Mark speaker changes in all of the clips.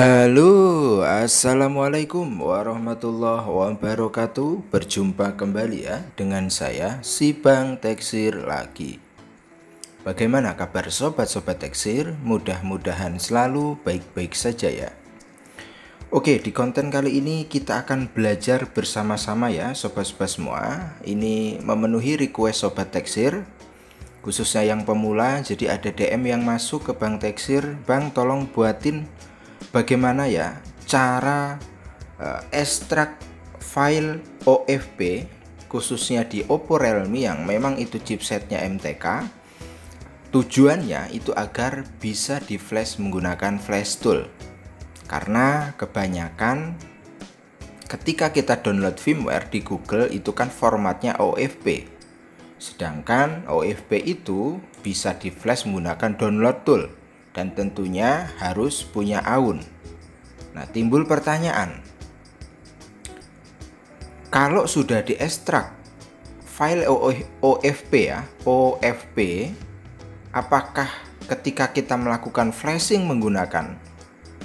Speaker 1: Halo, assalamualaikum warahmatullahi wabarakatuh. Berjumpa kembali ya dengan saya si Bang Teksir lagi. Bagaimana kabar sobat-sobat Teksir? Mudah-mudahan selalu baik-baik saja ya. Oke, di konten kali ini kita akan belajar bersama-sama ya sobat-sobat semua. Ini memenuhi request sobat Teksir, khususnya yang pemula. Jadi ada DM yang masuk ke Bang Teksir, Bang tolong buatin bagaimana ya cara ekstrak file OFP khususnya di Oppo Realme yang memang itu chipsetnya MTK. Tujuannya itu agar bisa di flash menggunakan flash tool, karena kebanyakan ketika kita download firmware di Google itu kan formatnya OFP, sedangkan OFP itu bisa di flash menggunakan download tool dan tentunya harus punya AUN. Nah, timbul pertanyaan, kalau sudah diekstrak file OFP ya, OFP, apakah ketika kita melakukan flashing menggunakan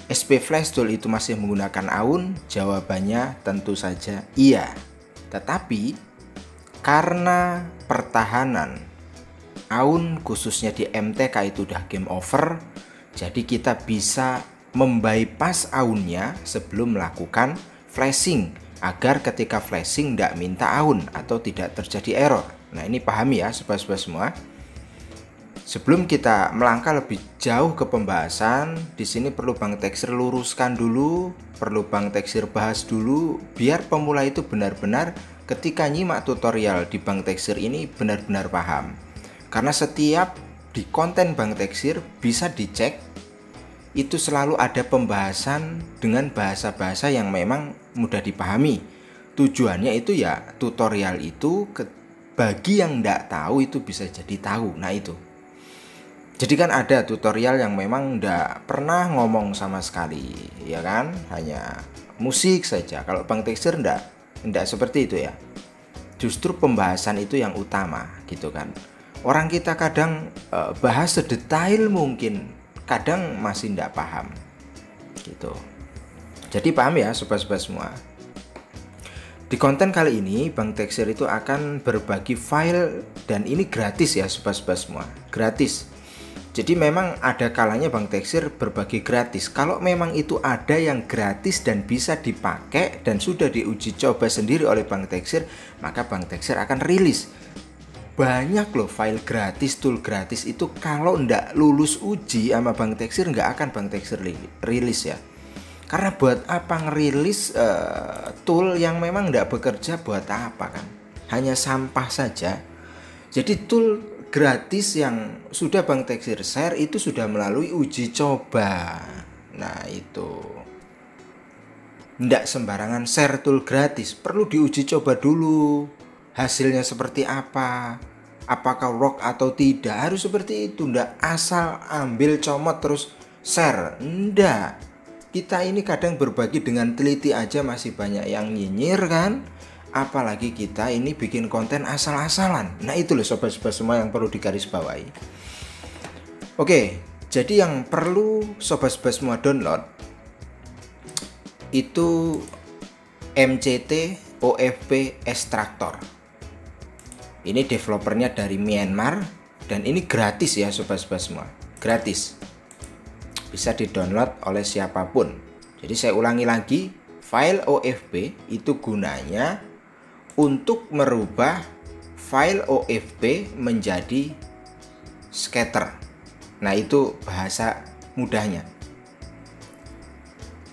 Speaker 1: SP Flash Tool itu masih menggunakan AUN? Jawabannya tentu saja iya. Tetapi karena pertahanan AUN khususnya di MTK itu udah game over, jadi kita bisa membypass AUN-nya sebelum melakukan flashing agar ketika flashing tidak minta AUN atau tidak terjadi error. Nah, ini pahami ya sobat-sobat semua. Sebelum kita melangkah lebih jauh ke pembahasan, di sini perlu Bang Teksir luruskan dulu, perlu Bang Teksir bahas dulu biar pemula itu benar-benar ketika nyimak tutorial di Bang Teksir ini benar-benar paham. Karena setiap di konten Bang Teksir bisa dicek, itu selalu ada pembahasan dengan bahasa-bahasa yang memang mudah dipahami. Tujuannya itu ya tutorial itu bagi yang tidak tahu itu bisa jadi tahu. Nah itu. Jadi kan ada tutorial yang memang tidak pernah ngomong sama sekali, ya kan? Hanya musik saja. Kalau Bang Teksir tidak seperti itu ya. Justru pembahasan itu yang utama gitu kan. Orang kita kadang bahas sedetail mungkin, kadang masih tidak paham gitu. Jadi paham ya sobat-sobat semua. Di konten kali ini Bang Teksir itu akan berbagi file, dan ini gratis ya sobat-sobat semua, gratis. Jadi memang ada kalanya Bang Teksir berbagi gratis. Kalau memang itu ada yang gratis dan bisa dipakai dan sudah diuji coba sendiri oleh Bang Teksir, maka Bang Teksir akan rilis. Banyak loh file gratis, tool gratis itu kalau ndak lulus uji sama Bang Teksir nggak akan Bang Teksir rilis ya. Karena buat apa ngerilis tool yang memang ndak bekerja, buat apa kan? Hanya sampah saja. Jadi tool gratis yang sudah Bang Teksir share itu sudah melalui uji coba. Nah itu. Ndak sembarangan share tool gratis, perlu diuji coba dulu. Hasilnya seperti apa, apakah work atau tidak, harus seperti itu. Nggak asal ambil comot terus share, nggak. Kita ini kadang berbagi dengan teliti aja masih banyak yang nyinyir kan, apalagi kita ini bikin konten asal-asalan. Nah itu loh sobat-sobat semua yang perlu digarisbawahi. Oke, jadi yang perlu sobat-sobat semua download itu MCT OFP Extractor. Ini developernya dari Myanmar dan ini gratis ya sobat-sobat semua, gratis, bisa di-download oleh siapapun. Jadi saya ulangi lagi, file OFP itu gunanya untuk merubah file OFP menjadi scatter. Nah itu bahasa mudahnya,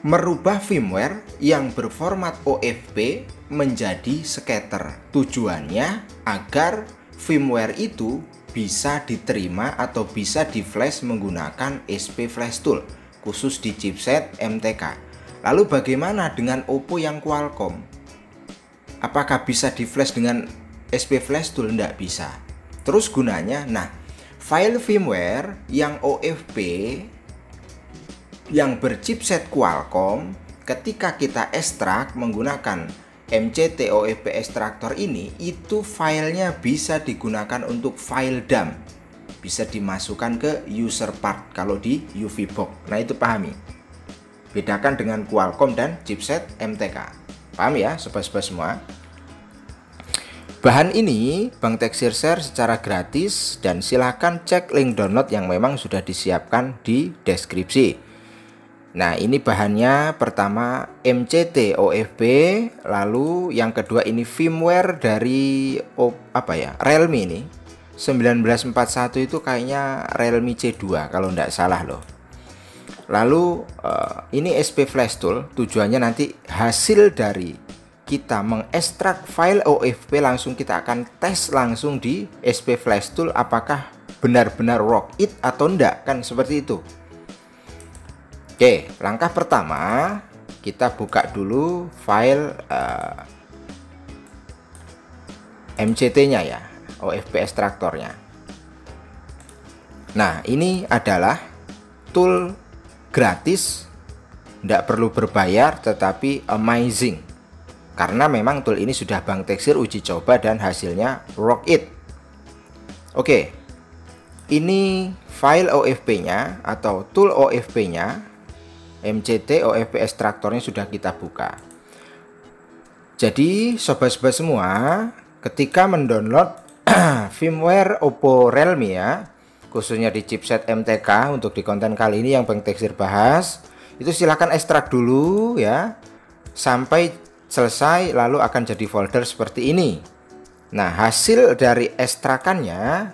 Speaker 1: merubah firmware yang berformat OFP menjadi scatter. Tujuannya agar firmware itu bisa diterima atau bisa di flash menggunakan SP Flash Tool khusus di chipset MTK. Lalu bagaimana dengan Oppo yang Qualcomm? Apakah bisa di flash dengan SP Flash Tool? Nggak bisa. Terus gunanya, nah, file firmware yang OFP yang berchipset Qualcomm, ketika kita ekstrak menggunakan MCT OFP extractor ini, itu filenya bisa digunakan untuk file dump, bisa dimasukkan ke user part kalau di UV box. Nah, itu pahami. Bedakan dengan Qualcomm dan chipset MTK. Paham ya sobat-sobat semua? Bahan ini Bang Teksir share secara gratis dan silahkan cek link download yang memang sudah disiapkan di deskripsi. Nah, ini bahannya pertama MCT OFP, lalu yang kedua ini firmware dari Realme ini. 1941 itu kayaknya Realme C2 kalau tidak salah loh. Lalu ini SP Flash Tool, tujuannya nanti hasil dari kita mengekstrak file OFP langsung kita akan tes langsung di SP Flash Tool apakah benar-benar rock it atau enggak, kan seperti itu. Oke, langkah pertama kita buka dulu file MCT-nya ya, OFP ekstraktornya. Nah, ini adalah tool gratis, tidak perlu berbayar, tetapi amazing karena memang tool ini sudah Bang Teksir uji coba dan hasilnya rock it. Oke, ini file OFP-nya atau tool OFP-nya, MCT OFP ekstraktornya sudah kita buka. Jadi sobat-sobat semua, ketika mendownload firmware Oppo Realme ya, khususnya di chipset MTK untuk di konten kali ini yang Bang Teksir bahas, itu silahkan ekstrak dulu ya sampai selesai, lalu akan jadi folder seperti ini. Nah, hasil dari ekstrakannya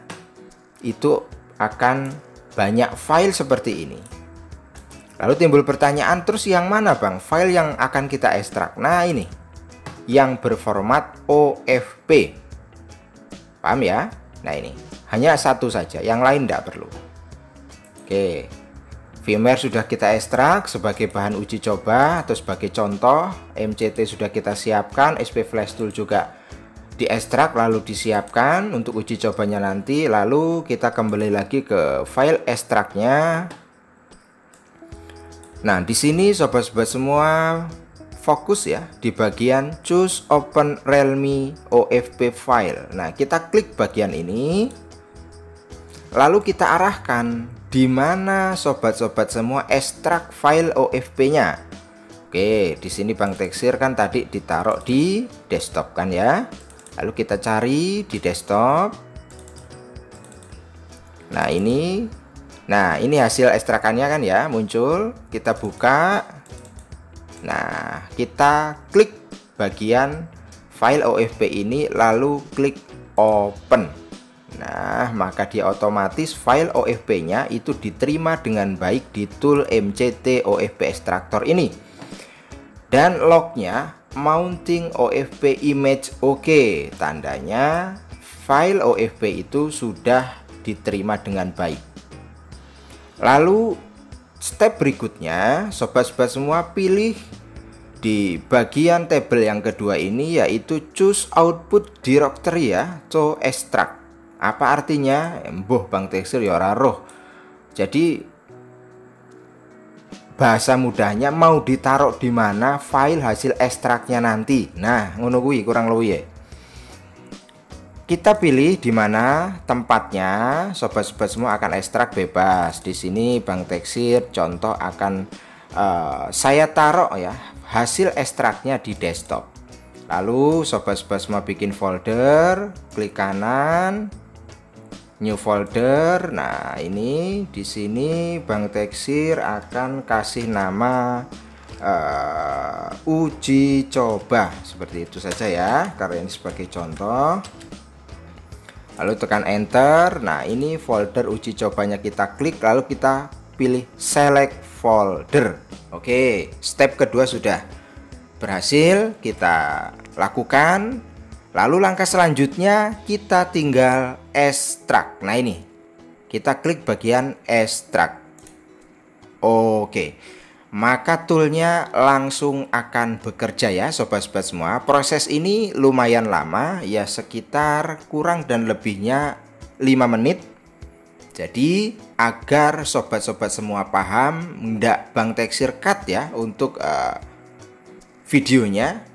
Speaker 1: itu akan banyak file seperti ini. Lalu timbul pertanyaan, terus yang mana Bang file yang akan kita ekstrak? Nah, ini yang berformat OFP. Paham ya? Nah, ini hanya satu saja, yang lain tidak perlu. Oke, firmware sudah kita ekstrak sebagai bahan uji coba atau sebagai contoh. MCT sudah kita siapkan, SP Flash Tool juga diekstrak lalu disiapkan untuk uji cobanya nanti. Lalu kita kembali lagi ke file ekstraknya. Nah, di sini sobat-sobat semua fokus ya di bagian choose open Realme OFP file. Nah, kita klik bagian ini. Lalu kita arahkan di mana sobat-sobat semua ekstrak file OFP-nya. Oke, di sini Bang Teksir kan tadi ditaruh di desktop kan ya. Lalu kita cari di desktop. Nah, ini hasil ekstrakannya kan ya, muncul. Kita buka. Nah, kita klik bagian file OFP ini lalu klik open. Nah, maka dia otomatis file OFP-nya itu diterima dengan baik di tool MCT OFP extractor ini. Dan lognya mounting OFP image oke, tandanya file OFP itu sudah diterima dengan baik. Lalu step berikutnya sobat-sobat semua pilih di bagian tabel yang kedua ini, yaitu choose output directory ya, to extract. Apa artinya? Mbuh Bang Teksir ya ora roh. Jadi bahasa mudahnya mau ditaruh di mana file hasil ekstraknya nanti. Nah, ngono kuwi kurang luwih ya. Kita pilih di mana tempatnya, sobat-sobat semua akan ekstrak bebas. Di sini Bang Teksir contoh akan saya taruh ya hasil ekstraknya di desktop. Lalu sobat-sobat semua bikin folder, klik kanan, new folder. Nah, ini di sini Bang Teksir akan kasih nama uji coba, seperti itu saja ya, karena ini sebagai contoh. Lalu tekan enter. Nah, ini folder uji cobanya kita klik, lalu kita pilih select folder. Oke, step kedua sudah berhasil kita lakukan. Lalu langkah selanjutnya kita tinggal ekstrak. Nah, ini kita klik bagian ekstrak. Oke, maka toolnya langsung akan bekerja ya sobat-sobat semua. Proses ini lumayan lama ya, sekitar kurang dan lebihnya 5 menit. Jadi agar sobat-sobat semua paham, nggak Bang Teksir cut ya untuk videonya.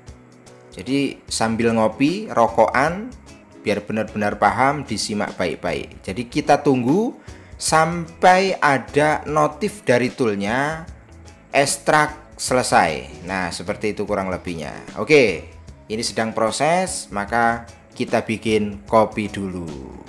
Speaker 1: Jadi sambil ngopi, rokokan, biar benar-benar paham, disimak baik-baik. Jadi kita tunggu sampai ada notif dari toolnya ekstrak selesai. Nah, seperti itu kurang lebihnya. Oke, ini sedang proses, maka kita bikin kopi dulu.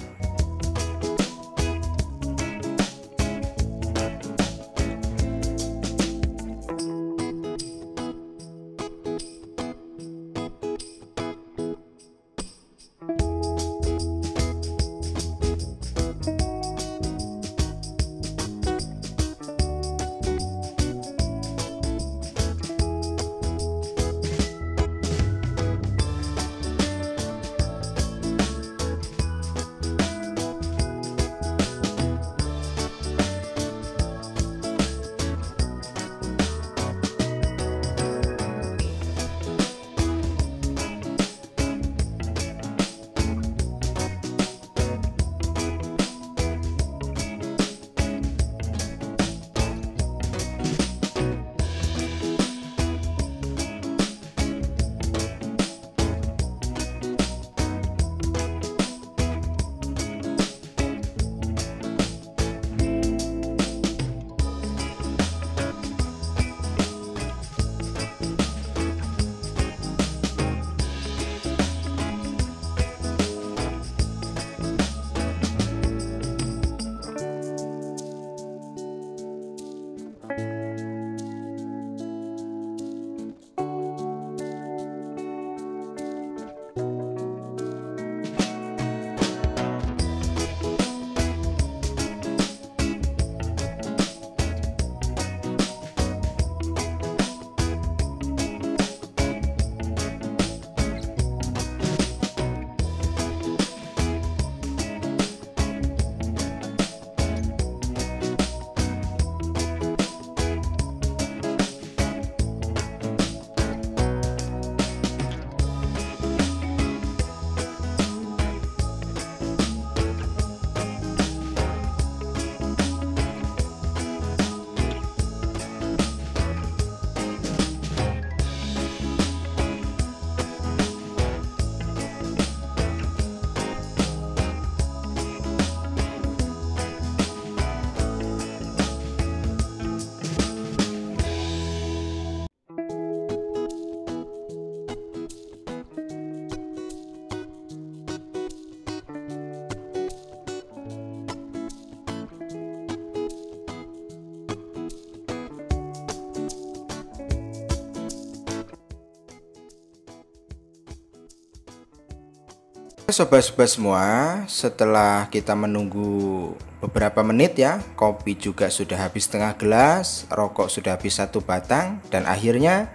Speaker 1: Sobat-sobat semua, setelah kita menunggu beberapa menit ya, kopi juga sudah habis setengah gelas, rokok sudah habis 1 batang, dan akhirnya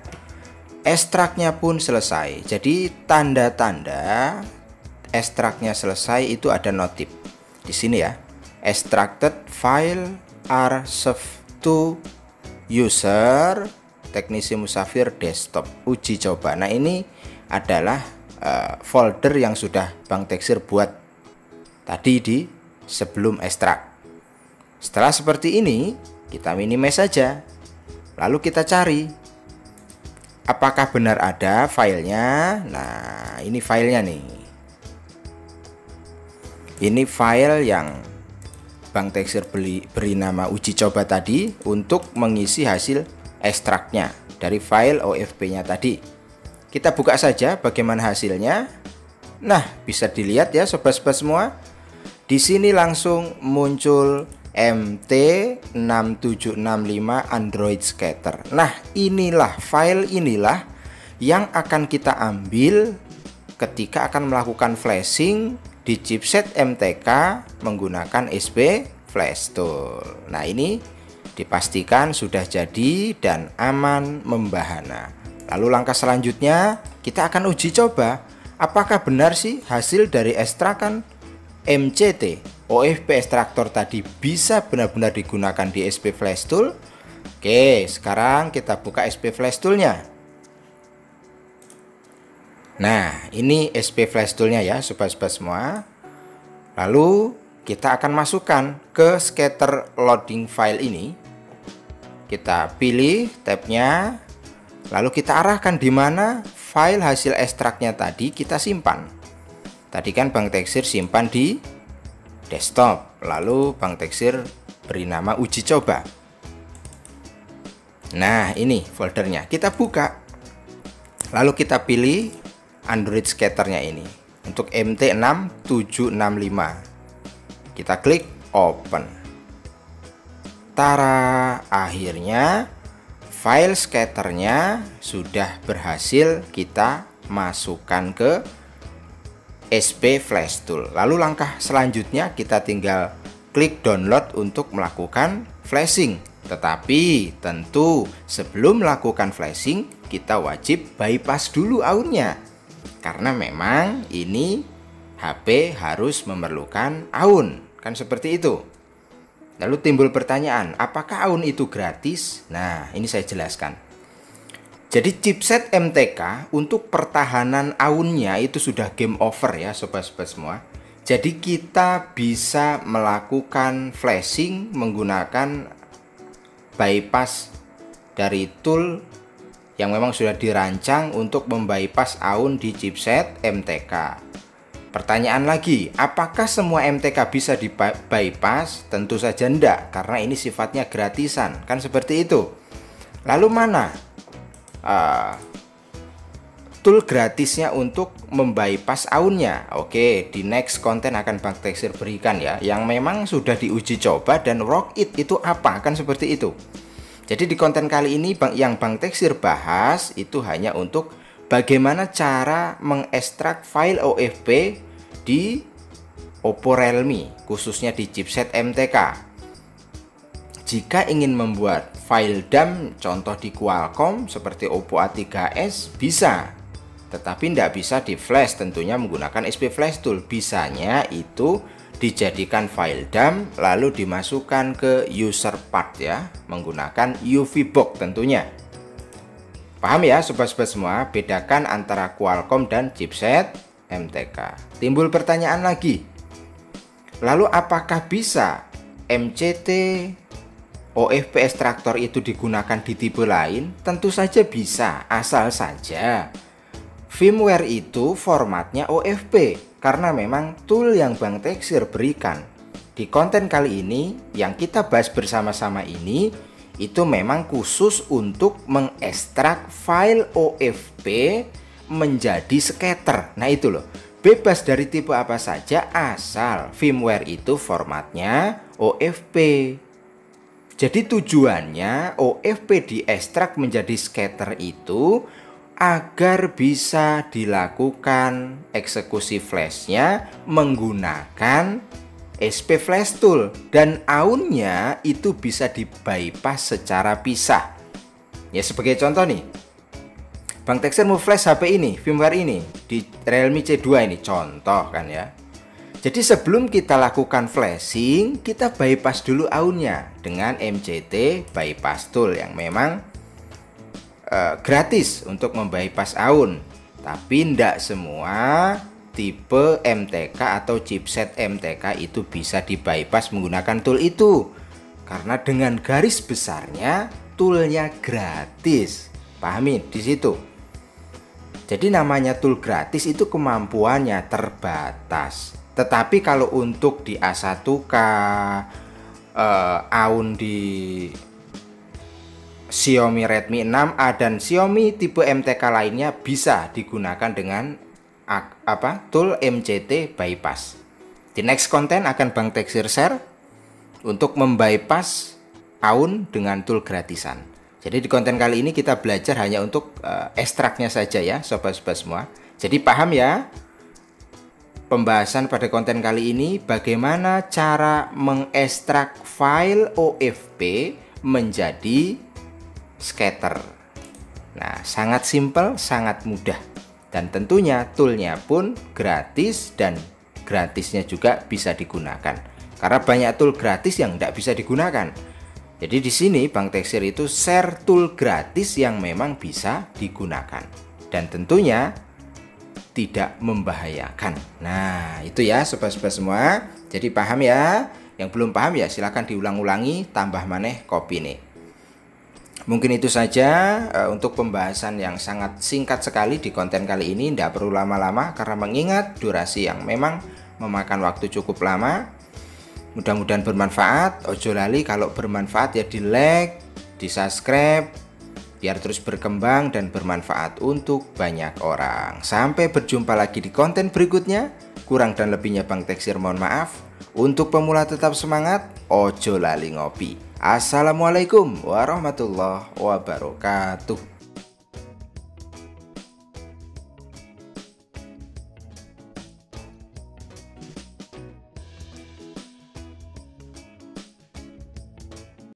Speaker 1: ekstraknya pun selesai. Jadi tanda-tanda ekstraknya selesai itu ada notif di sini ya. Extracted file are saved to user Teknisi Musafir desktop uji coba. Nah, ini adalah folder yang sudah Bang Teksir buat tadi di sebelum ekstrak. Setelah seperti ini, kita minimize saja. Lalu kita cari apakah benar ada filenya. Nah, ini filenya nih. Ini file yang Bang Teksir beri nama uji coba tadi untuk mengisi hasil ekstraknya dari file OFP-nya tadi. Kita buka saja bagaimana hasilnya. Nah, bisa dilihat ya sobat-sobat semua. Di sini langsung muncul MT6765 Android Scatter. Nah, file inilah yang akan kita ambil ketika akan melakukan flashing di chipset MTK menggunakan SP Flash Tool. Nah, ini dipastikan sudah jadi dan aman membahana. Lalu langkah selanjutnya kita akan uji coba apakah benar sih hasil dari ekstrakan MCT OFP ekstraktor tadi bisa benar-benar digunakan di SP Flash Tool Oke, sekarang kita buka SP Flash Tool-nya. Nah, ini SP Flash Tool-nya ya, sobat-sobat semua. Lalu kita akan masukkan ke scatter loading file ini. Kita pilih tabnya, lalu kita arahkan di mana file hasil ekstraknya tadi kita simpan. Tadi kan Bang Teksir simpan di desktop, lalu Bang Teksir beri nama uji coba. Nah, ini foldernya. Kita buka. Lalu kita pilih Android scatternya ini untuk MT6765. Kita klik open. Tara, akhirnya file scatternya sudah berhasil kita masukkan ke SP Flash Tool. Lalu langkah selanjutnya kita tinggal klik download untuk melakukan flashing. Tetapi tentu sebelum melakukan flashing kita wajib bypass dulu AUN-nya. Karena memang ini HP harus memerlukan AUN, kan seperti itu. Lalu timbul pertanyaan, apakah AUN itu gratis? Nah, ini saya jelaskan. Jadi chipset MTK untuk pertahanan AUN-nya itu sudah game over ya sobat-sobat semua. Jadi kita bisa melakukan flashing menggunakan bypass dari tool yang memang sudah dirancang untuk membypass AUN di chipset MTK. Pertanyaan lagi, apakah semua MTK bisa di bypass? Tentu saja enggak, karena ini sifatnya gratisan, kan seperti itu. Lalu mana tool gratisnya untuk membypass AUN-nya? Oke, di next konten akan Bang Teksir berikan ya, yang memang sudah diuji coba dan work it itu apa, kan seperti itu. Jadi di konten kali ini yang Bang Teksir bahas itu hanya untuk bagaimana cara mengekstrak file OFP di Oppo Realme, khususnya di chipset MTK. Jika ingin membuat file dump contoh di Qualcomm seperti Oppo A3s bisa, tetapi tidak bisa di flash, tentunya menggunakan SP Flash Tool. Bisanya itu dijadikan file dump lalu dimasukkan ke user path ya, menggunakan UV box tentunya. Paham ya sobat-sobat semua, bedakan antara Qualcomm dan chipset MTK. Timbul pertanyaan lagi, lalu apakah bisa MCT OFP ekstraktor itu digunakan di tipe lain? Tentu saja bisa, asal saja firmware itu formatnya OFP. Karena memang tool yang Bang Teksir berikan di konten kali ini yang kita bahas bersama-sama ini itu memang khusus untuk mengekstrak file OFP menjadi scatter. Nah itu loh, bebas dari tipe apa saja asal firmware itu formatnya OFP. Jadi tujuannya OFP diekstrak menjadi scatter itu agar bisa dilakukan eksekusi flashnya menggunakan SP Flash Tool dan AUN-nya itu bisa di bypass secara pisah. Ya sebagai contoh nih, Bang Teksir mau flash HP ini, firmware ini di Realme C2 ini contoh kan ya. Jadi sebelum kita lakukan flashing, kita bypass dulu AUN-nya dengan MCT bypass tool yang memang gratis untuk membypass AUN. Tapi tidak semua tipe MTK atau chipset MTK itu bisa di bypass menggunakan tool itu, karena dengan garis besarnya toolnya gratis. Pahami di situ. Jadi namanya tool gratis itu kemampuannya terbatas. Tetapi kalau untuk di A1K, AUN di Xiaomi Redmi 6A dan Xiaomi tipe MTK lainnya bisa digunakan dengan tool MCT bypass. Di next konten akan Bang Teksir share untuk membypass AUN dengan tool gratisan. Jadi di konten kali ini kita belajar hanya untuk ekstraknya saja ya sobat-sobat semua. Jadi paham ya pembahasan pada konten kali ini bagaimana cara mengekstrak file OFP menjadi scatter. Nah, sangat simpel, sangat mudah. Dan tentunya toolnya pun gratis dan gratisnya juga bisa digunakan. Karena banyak tool gratis yang tidak bisa digunakan. Jadi di sini Bang Teksir itu share tool gratis yang memang bisa digunakan dan tentunya tidak membahayakan. Nah, itu ya sobat-sobat semua. Jadi paham ya? Yang belum paham ya silahkan diulang-ulangi, tambah maneh kopi nih. Mungkin itu saja untuk pembahasan yang sangat singkat sekali di konten kali ini. Tidak perlu lama-lama karena mengingat durasi yang memang memakan waktu cukup lama. Mudah-mudahan bermanfaat. Ojo lali kalau bermanfaat ya di like, di subscribe, biar terus berkembang dan bermanfaat untuk banyak orang. Sampai berjumpa lagi di konten berikutnya. Kurang dan lebihnya Bang Teksir mohon maaf. Untuk pemula tetap semangat, ojo lali ngopi. Assalamualaikum warahmatullahi wabarakatuh.